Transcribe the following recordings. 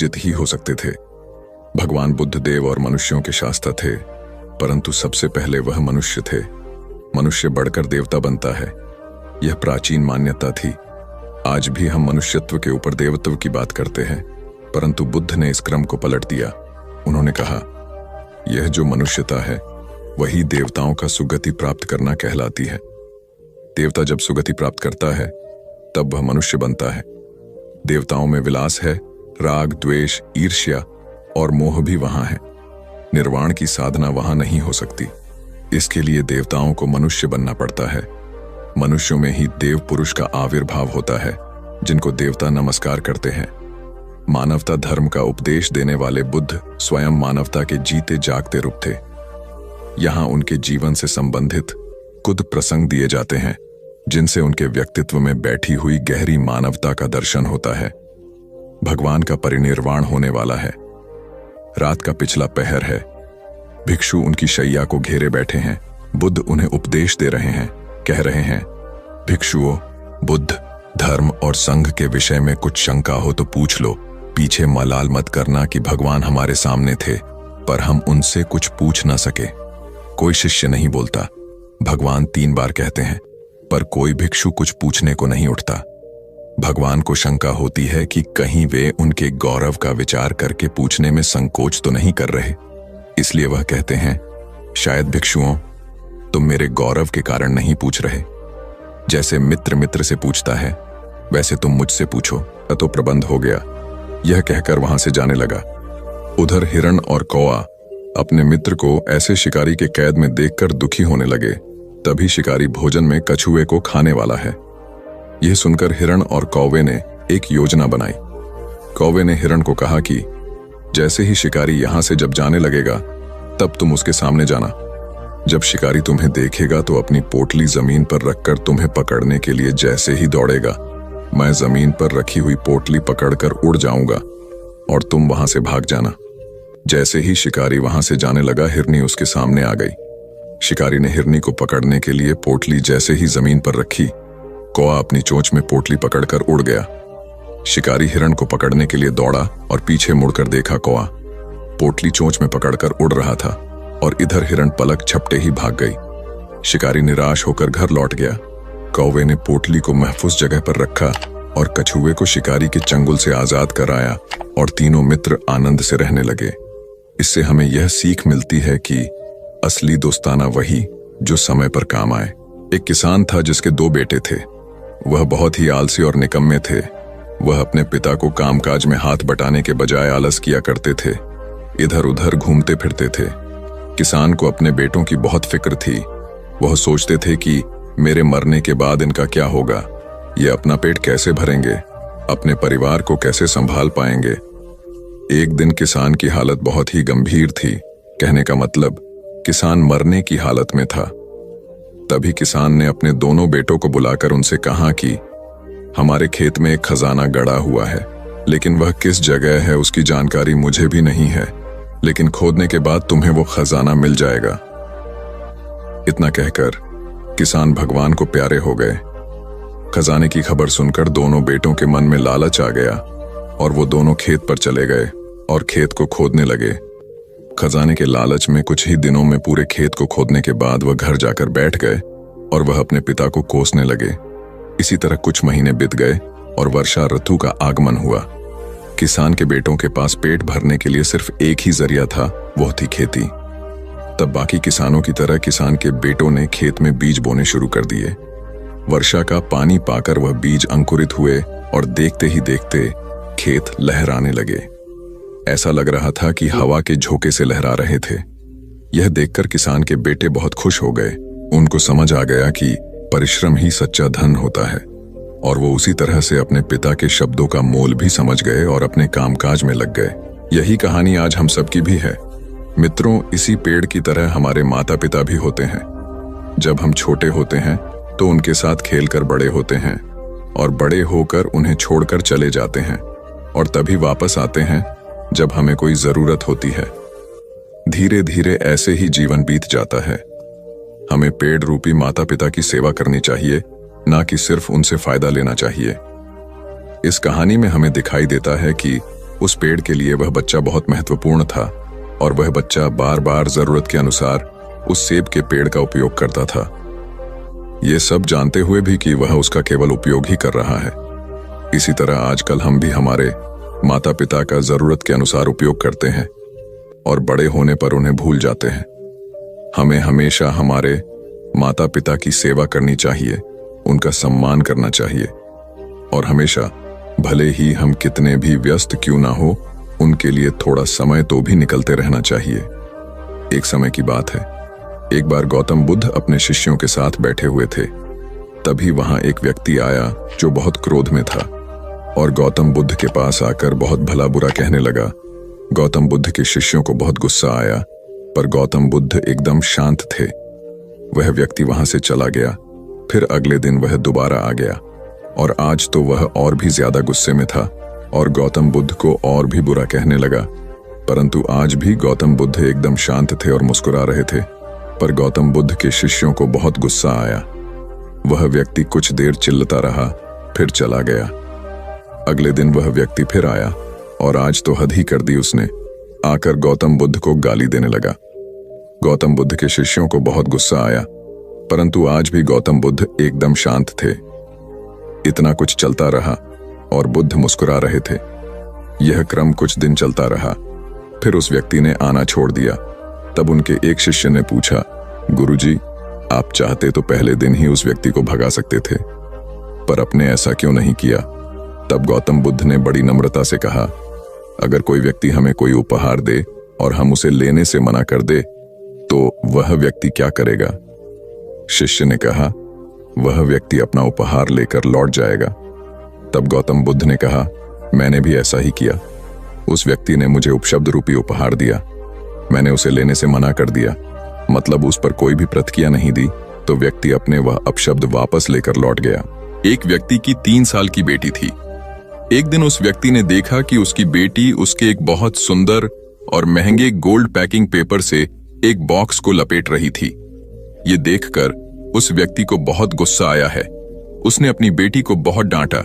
पूजित ही हो सकते थे। भगवान बुद्ध देव और मनुष्यों के शास्त्र थे, परंतु सबसे पहले वह मनुष्य थे। मनुष्य बढ़कर देवता बनता है, यह प्राचीन मान्यता थी। आज भी हम मनुष्यत्व के ऊपर देवत्व की बात करते हैं, परंतु बुद्ध ने इस क्रम को पलट दिया। उन्होंने कहा, यह जो मनुष्यता है वही देवताओं का सुगति प्राप्त करना कहलाती है। देवता जब सुगति प्राप्त करता है तब वह मनुष्य बनता है। देवताओं में विलास है, राग, द्वेष, ईर्ष्या और मोह भी वहां है। निर्वाण की साधना वहां नहीं हो सकती। इसके लिए देवताओं को मनुष्य बनना पड़ता है। मनुष्यों में ही देव पुरुष का आविर्भाव होता है, जिनको देवता नमस्कार करते हैं। मानवता धर्म का उपदेश देने वाले बुद्ध स्वयं मानवता के जीते जागते रूप थे। यहाँ उनके जीवन से संबंधित कुछ प्रसंग दिए जाते हैं, जिनसे उनके व्यक्तित्व में बैठी हुई गहरी मानवता का दर्शन होता है। भगवान का परिनिर्वाण होने वाला है। रात का पिछला पहर है। भिक्षु उनकी शैया को घेरे बैठे हैं। बुद्ध उन्हें उपदेश दे रहे हैं। कह रहे हैं, भिक्षुओं, बुद्ध, धर्म और संघ के विषय में कुछ शंका हो तो पूछ लो। पीछे मलाल मत करना कि भगवान हमारे सामने थे, पर हम उनसे कुछ पूछ ना सके। कोई शिष्य नहीं बोलता। भगवान 3 बार कहते हैं, पर कोई भिक्षु कुछ पूछने को नहीं उठता। भगवान को शंका होती है कि कहीं वे उनके गौरव का विचार करके पूछने में संकोच तो नहीं कर रहे। इसलिए वह कहते हैं, शायद भिक्षुओं, तुम मेरे गौरव के कारण नहीं पूछ रहे। जैसे मित्र मित्र से पूछता है, वैसे तुम मुझसे पूछो, तो प्रबंध हो गया। यह कहकर वहां से जाने लगा। उधर हिरण और कौआ अपने मित्र को ऐसे शिकारी के कैद में देखकर दुखी होने लगे। तभी शिकारी भोजन में कछुए को खाने वाला है। यह सुनकर हिरण और कौवे ने एक योजना बनाई। कौवे ने हिरण को कहा कि जैसे ही शिकारी यहां से जब जाने लगेगा, तब तुम उसके सामने जाना। जब शिकारी तुम्हें देखेगा तो अपनी पोटली जमीन पर रखकर तुम्हें पकड़ने के लिए जैसे ही दौड़ेगा, मैं जमीन पर रखी हुई पोटली पकड़कर उड़ जाऊंगा और तुम वहां से भाग जाना। जैसे ही शिकारी वहां से जाने लगा, हिरनी उसके सामने आ गई। शिकारी ने हिरनी को पकड़ने के लिए पोटली जैसे ही जमीन पर रखी, कौआ अपनी चोंच में पोटली पकड़कर उड़ गया। शिकारी हिरण को पकड़ने के लिए दौड़ा और पीछे मुड़कर देखा, कौआ पोटली चोंच में पकड़कर उड़ रहा था और इधर हिरण पलक झपटे ही भाग गई। शिकारी निराश होकर घर लौट गया। कौवे ने पोटली को महफूज जगह पर रखा और कछुए को शिकारी के चंगुल से आजाद कराया और तीनों मित्र आनंद से रहने लगे। इससे हमें यह सीख मिलती है कि असली दोस्ताना वही जो समय पर काम आए। एक किसान था जिसके 2 बेटे थे। वह बहुत ही आलसी और निकम्मे थे। वह अपने पिता को कामकाज में हाथ बटाने के बजाय आलस किया करते थे, इधर उधर घूमते फिरते थे। किसान को अपने बेटों की बहुत फिक्र थी। वह सोचते थे कि मेरे मरने के बाद इनका क्या होगा, ये अपना पेट कैसे भरेंगे, अपने परिवार को कैसे संभाल पाएंगे। एक दिन किसान की हालत बहुत ही गंभीर थी। कहने का मतलब, किसान मरने की हालत में था। तभी किसान ने अपने दोनों बेटों को बुलाकर उनसे कहा कि हमारे खेत में एक खजाना गड़ा हुआ है, लेकिन वह किस जगह है उसकी जानकारी मुझे भी नहीं है, लेकिन खोदने के बाद तुम्हें वो खजाना मिल जाएगा। इतना कहकर किसान भगवान को प्यारे हो गए। खजाने की खबर सुनकर दोनों बेटों के मन में लालच आ गया और वो दोनों खेत पर चले गए और खेत को खोदने लगे। खजाने के लालच में कुछ ही दिनों में पूरे खेत को खोदने के बाद वह घर जाकर बैठ गए और वह अपने पिता को कोसने लगे। इसी तरह कुछ महीने बीत गए और वर्षा ऋतु का आगमन हुआ। किसान के बेटों के पास पेट भरने के लिए सिर्फ एक ही जरिया था, वो थी खेती। तब बाकी किसानों की तरह किसान के बेटों ने खेत में बीज बोने शुरू कर दिए। वर्षा का पानी पाकर वह बीज अंकुरित हुए और देखते ही देखते खेत लहराने लगे। ऐसा लग रहा था कि हवा के झोंके से लहरा रहे थे। यह देखकर किसान के बेटे बहुत खुश हो गए। उनको समझ आ गया कि परिश्रम ही सच्चा धन होता है, और वो उसी तरह से अपने पिता के शब्दों का मोल भी समझ गए और अपने कामकाज में लग गए। यही कहानी आज हम सबकी भी है। मित्रों, इसी पेड़ की तरह हमारे माता पिता भी होते हैं। जब हम छोटे होते हैं तो उनके साथ खेलकर बड़े होते हैं और बड़े होकर उन्हें छोड़कर चले जाते हैं, और तभी वापस आते हैं जब हमें कोई जरूरत होती है। धीरे धीरे ऐसे ही जीवन बीत जाता है। हमें पेड़ रूपी माता पिता की सेवा करनी चाहिए, ना कि सिर्फ उनसे फायदा लेना चाहिए। इस कहानी में हमें दिखाई देता है कि उस पेड़ के लिए वह बच्चा बहुत महत्वपूर्ण था और वह बच्चा बार बार जरूरत के अनुसार उस सेब के पेड़ का उपयोग करता था, ये सब जानते हुए भी कि वह उसका केवल उपयोग ही कर रहा है। इसी तरह आजकल हम भी हमारे माता पिता का जरूरत के अनुसार उपयोग करते हैं और बड़े होने पर उन्हें भूल जाते हैं। हमें हमेशा हमारे माता पिता की सेवा करनी चाहिए, उनका सम्मान करना चाहिए और हमेशा, भले ही हम कितने भी व्यस्त क्यों ना हो, उनके लिए थोड़ा समय तो भी निकलते रहना चाहिए। एक समय की बात है, एक बार गौतम बुद्ध अपने शिष्यों के साथ बैठे हुए थे। तभी वहां एक व्यक्ति आया जो बहुत क्रोध में था और गौतम बुद्ध के पास आकर बहुत भला बुरा कहने लगा। गौतम बुद्ध के शिष्यों को बहुत गुस्सा आया, पर गौतम बुद्ध एकदम शांत थे। वह व्यक्ति वहां से चला गया। फिर अगले दिन वह दोबारा आ गया और आज तो वह और भी ज्यादा गुस्से में था और गौतम बुद्ध को और भी बुरा कहने लगा। परंतु आज भी गौतम बुद्ध एकदम शांत थे और मुस्कुरा रहे थे। पर गौतम बुद्ध के शिष्यों को बहुत गुस्सा आया। वह व्यक्ति कुछ देर चिल्लाता रहा, फिर चला गया। अगले दिन वह व्यक्ति फिर आया और आज तो हद ही कर दी उसने। आकर गौतम बुद्ध को गाली देने लगा। गौतम बुद्ध के शिष्यों को बहुत गुस्सा आया, परंतु आज भी गौतम बुद्ध एकदम शांत थे। इतना कुछ चलता रहा और बुद्ध मुस्कुरा रहे थे। यह क्रम कुछ दिन चलता रहा। फिर उस व्यक्ति ने आना छोड़ दिया। तब उनके एक शिष्य ने पूछा, गुरुजी, आप चाहते तो पहले दिन ही उस व्यक्ति को भगा सकते थे, पर आपने ऐसा क्यों नहीं किया? तब गौतम बुद्ध ने बड़ी नम्रता से कहा, अगर कोई व्यक्ति हमें कोई उपहार दे और हम उसे लेने से मना कर दे तो वह व्यक्ति क्या करेगा? शिष्य ने कहा, वह व्यक्ति अपना उपहार लेकर लौट जाएगा। तब गौतम बुद्ध ने कहा, मैंने भी ऐसा ही किया। उस व्यक्ति ने मुझे उपशब्द रूपी उपहार दिया, मैंने उसे लेने से मना कर दिया, मतलब उस पर कोई भी प्रतिक्रिया नहीं दी, तो व्यक्ति अपने वह अपशब्द वापस लेकर लौट गया। एक व्यक्ति की 3 साल की बेटी थी। एक दिन उस व्यक्ति ने देखा कि उसकी बेटी उसके एक बहुत सुंदर और महंगे गोल्ड पैकिंग पेपर से एक बॉक्स को लपेट रही थी। ये देखकर उस व्यक्ति को बहुत गुस्सा आया है। उसने अपनी बेटी को बहुत डांटा,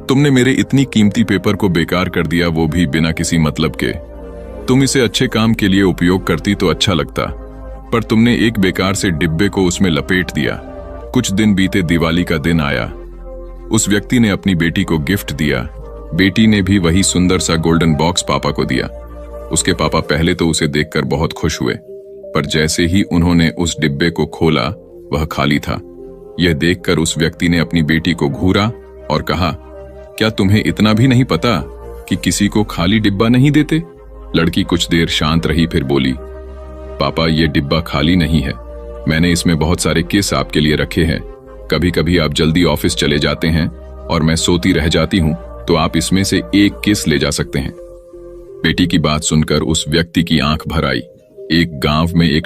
तुमने मेरे इतनी कीमती पेपर को बेकार कर दिया, वो भी बिना किसी मतलब के। तुम इसे अच्छे काम के लिए उपयोग करती तो अच्छा लगता, पर तुमने एक बेकार से डिब्बे को उसमें लपेट दिया। कुछ दिन बीते, दिवाली का दिन आया। उस व्यक्ति ने अपनी बेटी को गिफ्ट दिया। बेटी ने भी वही सुंदर सा गोल्डन बॉक्स पापा को दिया। उसके पापा पहले तो उसे देखकर बहुत खुश हुए, पर जैसे ही उन्होंने उस डिब्बे को खोला, वह खाली था। यह देखकर उस व्यक्ति ने अपनी बेटी को घूरा और कहा, क्या तुम्हें इतना भी नहीं पता कि किसी को खाली डिब्बा नहीं देते? लड़की कुछ देर शांत रही, फिर बोली, पापा, यह डिब्बा खाली नहीं है। मैंने इसमें बहुत सारे किस आपके लिए रखे हैं। कभी कभी आप जल्दी ऑफिस चले जाते हैं और मैं सोती रह जाती हूं, तो आप इसमें से एक किस ले जा सकते हैं। बेटी की बात सुनकर उस व्यक्ति की आंख भर आई। एक गांव में एक